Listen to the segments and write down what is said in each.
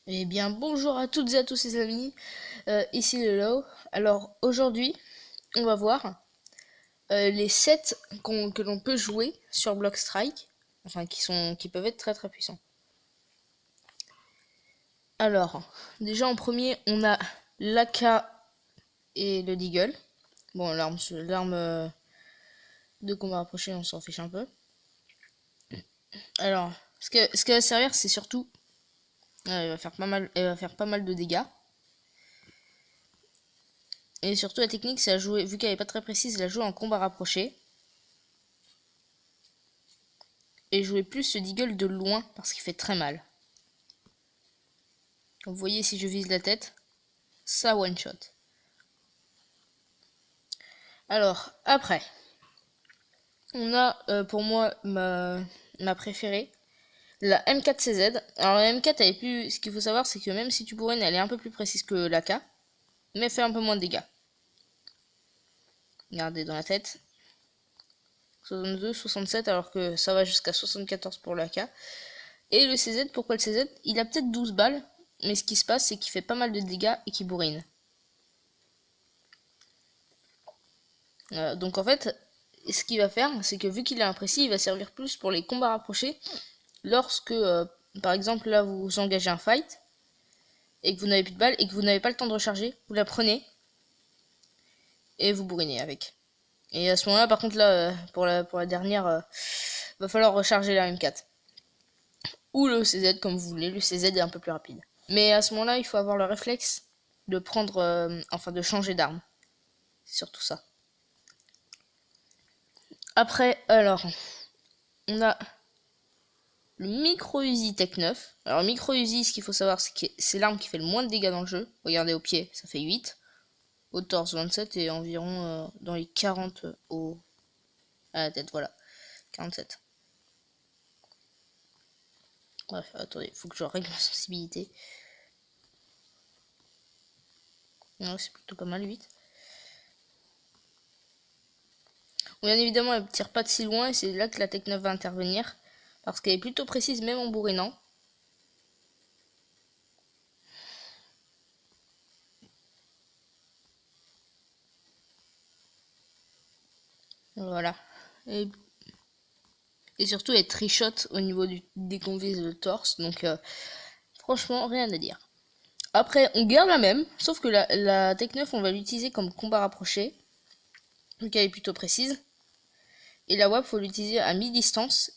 Eh bien, bonjour à toutes et à tous les amis, ici Lelo. Alors aujourd'hui, on va voir les sets que l'on peut jouer sur Block Strike, enfin qui peuvent être très très puissants. Alors, déjà en premier, on a l'AK et le Deagle. Bon, l'arme de combat rapproché, on s'en fiche un peu. Alors, ce qu'elle va servir, c'est surtout, elle va faire pas mal de dégâts. Et surtout, la technique, c'est à jouer, vu qu'elle est pas très précise, la jouer en combat rapproché. Et jouer plus ce Deagle de loin parce qu'il fait très mal. Comme vous voyez, si je vise la tête, ça one shot. Alors, après, on a pour moi ma préférée, la M4CZ. Alors, la M4, elle est plus. Ce qu'il faut savoir, c'est que même si tu bourrines, elle est un peu plus précise que l'AK, mais fait un peu moins de dégâts. Regardez dans la tête. 62, 67, alors que ça va jusqu'à 74 pour l'AK. Et le CZ, pourquoi le CZ? Il a peut-être 12 balles, mais ce qui se passe, c'est qu'il fait pas mal de dégâts et qu'il bourrine. Donc en fait, ce qu'il va faire, c'est que vu qu'il est imprécis, il va servir plus pour les combats rapprochés. Lorsque, par exemple, là, vous engagez un fight, et que vous n'avez plus de balles, et que vous n'avez pas le temps de recharger, vous la prenez, et vous bourrinez avec. Et à ce moment-là, par contre, là, pour la dernière, va falloir recharger la M4. Ou le CZ, comme vous voulez, le CZ est un peu plus rapide. Mais à ce moment-là, il faut avoir le réflexe de prendre, enfin de changer d'arme. C'est surtout ça. Après, alors, on a le Micro Uzi Tech 9. Alors, Micro Uzi, ce qu'il faut savoir, c'est que c'est l'arme qui fait le moins de dégâts dans le jeu. Regardez au pied, ça fait 8. Au torse, 27 et environ dans les 40 à la tête, voilà. 47. Bref, attendez, faut que je règle ma sensibilité. Non, c'est plutôt pas mal, 8. Bien évidemment, elle ne tire pas de si loin et c'est là que la Tech 9 va intervenir. Parce qu'elle est plutôt précise, même en bourrinant. Voilà. Et surtout, elle trichote au niveau dès qu'on vise le torse. Donc, franchement, rien à dire. Après, on garde la même, sauf que la Tech 9, on va l'utiliser comme combat rapproché, vu qu'elle est plutôt précise. Et la WAP, faut l'utiliser à mi-distance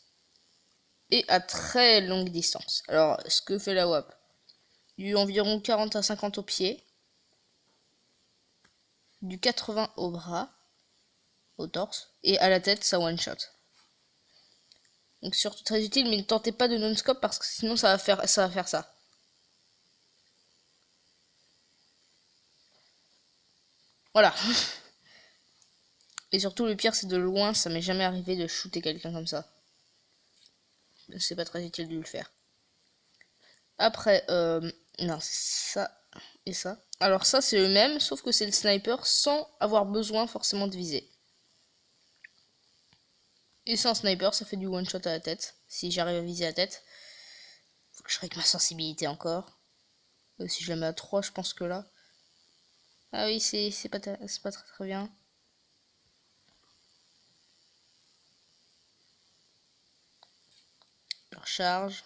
et à très longue distance. Alors, ce que fait la WAP, du environ 40 à 50 au pied, du 80 au bras, au torse, et à la tête, ça one shot. Donc surtout très utile, mais ne tentez pas de non-scope parce que sinon ça va faire ça. Voilà. Et surtout, le pire, c'est de loin, ça m'est jamais arrivé de shooter quelqu'un comme ça. C'est pas très utile de le faire. Après, non, c'est ça et ça. Alors ça, c'est le même, sauf que c'est le sniper sans avoir besoin forcément de viser. Et sans sniper, ça fait du one shot à la tête, si j'arrive à viser la tête. Faut que je règle ma sensibilité encore. Si je la mets à 3, je pense que là. Ah oui, c'est pas très bien. Je recharge.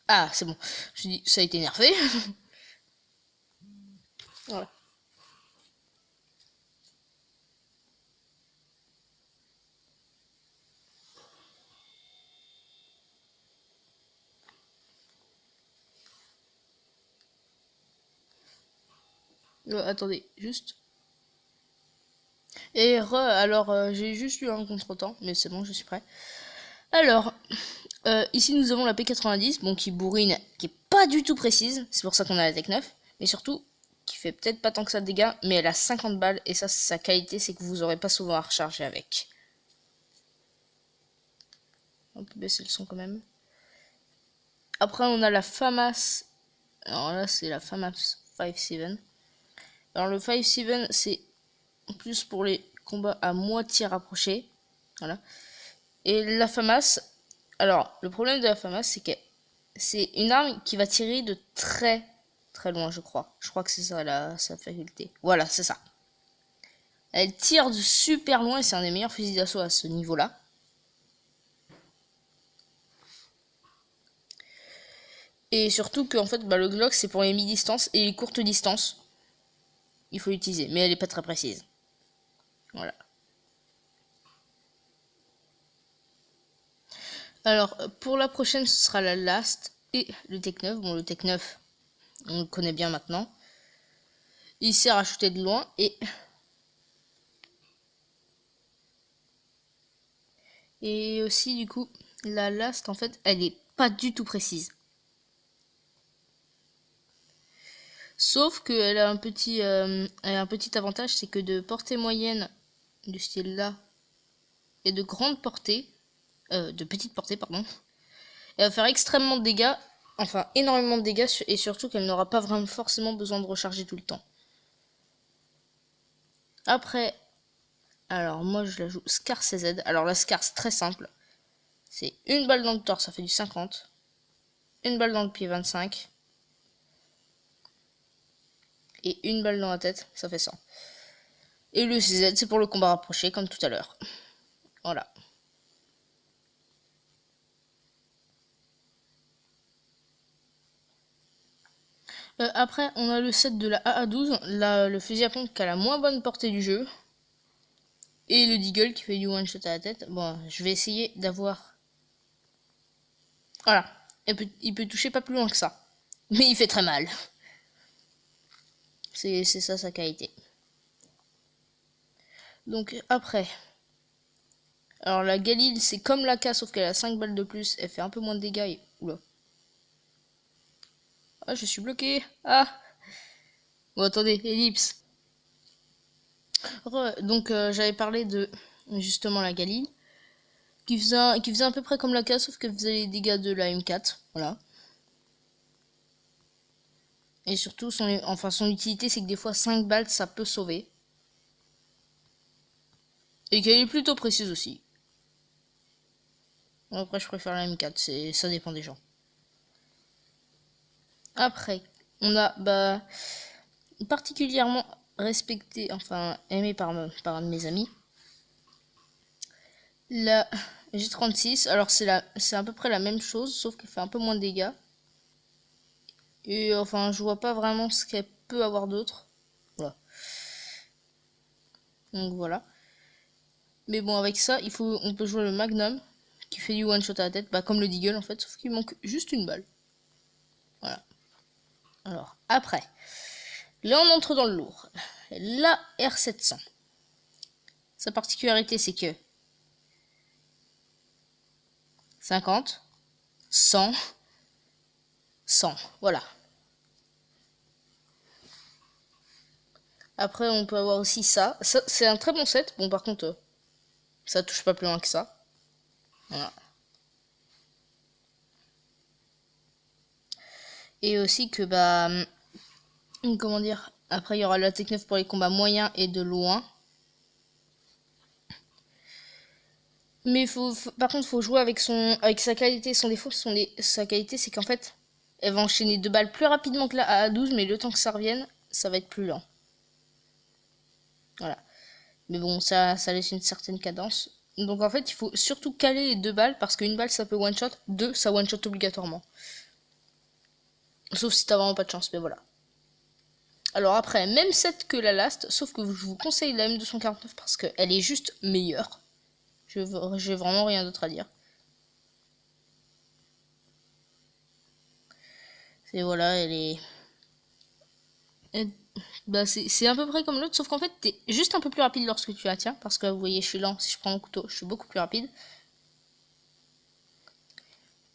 Ah, c'est bon. Je dis, ça a été nerfé. Voilà. Attendez, juste. Et alors j'ai juste eu un contretemps, mais c'est bon, je suis prêt. Alors, ici nous avons la P90, bon qui bourrine, qui est pas du tout précise, c'est pour ça qu'on a la Tech 9, mais surtout qui fait peut-être pas tant que ça de dégâts, mais elle a 50 balles, et ça, sa qualité, c'est que vous aurez pas souvent à recharger avec. On peut baisser le son quand même. Après, on a la FAMAS. Alors là, c'est la FAMAS 5-7. Alors le 5-7, c'est plus pour les combats à moitié rapprochés. Voilà. Et la FAMAS, Alors, le problème de la FAMAS, c'est que c'est une arme qui va tirer de très très loin, je crois. Je crois que c'est ça sa faculté. Voilà, c'est ça. Elle tire de super loin et c'est un des meilleurs fusils d'assaut à ce niveau-là. Et surtout que en fait, le Glock c'est pour les mi-distances et les courtes distances. Il faut l'utiliser, mais elle est pas très précise. Voilà. Alors, pour la prochaine, ce sera la Last et le Tech 9. Bon, le Tech 9, on le connaît bien maintenant. Il sert à shooter de loin et aussi, du coup, la Last, en fait, elle est pas du tout précise. Sauf qu'elle a elle a un petit avantage, c'est que de portée moyenne, du style là, et de grande portée, de petite portée, pardon, elle va faire extrêmement de dégâts, enfin énormément de dégâts, et surtout qu'elle n'aura pas vraiment forcément besoin de recharger tout le temps. Après, alors moi je la joue Scar CZ. Alors la Scar c'est très simple. C'est une balle dans le torse, ça fait du 50. Une balle dans le pied, 25. Et une balle dans la tête, ça fait 100. Et le CZ c'est pour le combat rapproché, comme tout à l'heure. Voilà. Après, on a le set de la AA12, le fusil à pompe qui a la moins bonne portée du jeu. Et le Deagle qui fait du one shot à la tête. Bon, je vais essayer d'avoir... Voilà. Il peut toucher pas plus loin que ça. Mais il fait très mal. C'est ça sa qualité. Donc après... Alors la Galil c'est comme la K sauf qu'elle a 5 balles de plus. Elle fait un peu moins de dégâts et... Oula. Ah, je suis bloqué. Ah. Bon, attendez, ellipse. Donc j'avais parlé de justement la Galil. Qui faisait à peu près comme la K sauf qu'elle faisait les dégâts de la M4. Voilà. Et surtout, son utilité, c'est que des fois 5 balles, ça peut sauver. Et qu'elle est plutôt précise aussi. Après, je préfère la M4, ça dépend des gens. Après, on a particulièrement respecté, enfin aimé par un de mes amis, la G36. Alors c'est à peu près la même chose, sauf qu'elle fait un peu moins de dégâts. Et enfin, je vois pas vraiment ce qu'elle peut avoir d'autre. Voilà. Donc voilà. Mais bon, avec ça, on peut jouer le Magnum, qui fait du one shot à la tête, comme le Deagle en fait, sauf qu'il manque juste une balle. Voilà. Alors, après, là on entre dans le lourd. La R700. Sa particularité, c'est que 50, 100, 100. Voilà. Après, on peut avoir aussi ça. C'est un très bon set. Bon, par contre, ça touche pas plus loin que ça. Voilà. Et aussi que, comment dire, après il y aura la Tech 9 pour les combats moyens et de loin. Mais par contre, faut jouer avec sa qualité. Son défaut, sa qualité, c'est qu'en fait, elle va enchaîner 2 balles plus rapidement que la AA12, mais le temps que ça revienne, ça va être plus lent. Voilà. Mais bon, ça laisse une certaine cadence. Donc en fait, il faut surtout caler les 2 balles, parce qu'une balle, ça peut one-shot, 2, ça one-shot obligatoirement. Sauf si t'as vraiment pas de chance, mais voilà. Alors après, même set que la Last, sauf que je vous conseille la M249 parce qu'elle est juste meilleure. J'ai vraiment rien d'autre à dire. Et voilà, elle est... c'est à peu près comme l'autre, sauf qu'en fait, t'es juste un peu plus rapide lorsque tu la tiens. Parce que vous voyez, je suis lent. Si je prends mon couteau, je suis beaucoup plus rapide.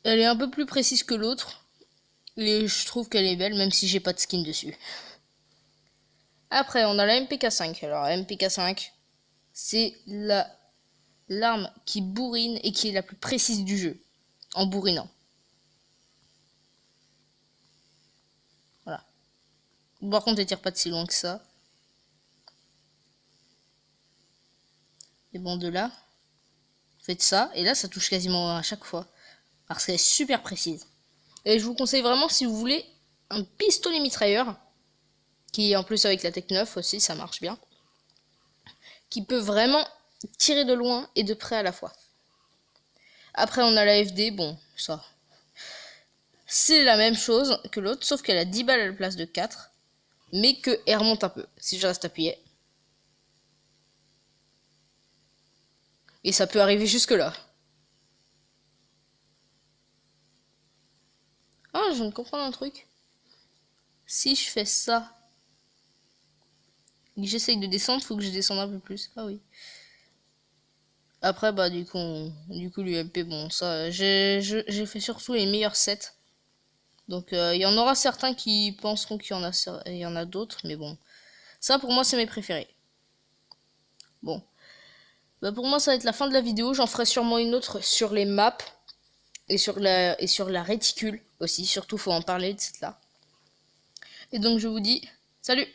Elle est un peu plus précise que l'autre. Et je trouve qu'elle est belle, même si j'ai pas de skin dessus. Après, on a la MPK5. Alors, la MPK5, c'est l'arme qui bourrine et qui est la plus précise du jeu. En bourrinant. Voilà. Par contre, elle tire pas de si loin que ça. Et bon, de là, faites ça. Et là, ça touche quasiment à chaque fois. parce qu'elle est super précise. Et je vous conseille vraiment, si vous voulez un pistolet mitrailleur, qui en plus avec la Tech 9 aussi, ça marche bien, qui peut vraiment tirer de loin et de près à la fois. Après on a la FD, bon ça c'est la même chose que l'autre, sauf qu'elle a 10 balles à la place de 4, mais qu'elle remonte un peu, si je reste appuyé. Et ça peut arriver jusque là. Ah, je viens de comprendre un truc. Si je fais ça, et que j'essaye de descendre, faut que je descende un peu plus. Ah oui. Après, bah du coup, l'UMP, bon, ça, j'ai fait surtout les meilleurs sets. Donc, il y en aura certains qui penseront il y en a d'autres, mais bon. Ça, pour moi, c'est mes préférés. Bon. Bah pour moi, ça va être la fin de la vidéo. J'en ferai sûrement une autre sur les maps et sur la réticule aussi. Surtout, faut en parler de cette là. Et donc, je vous dis salut!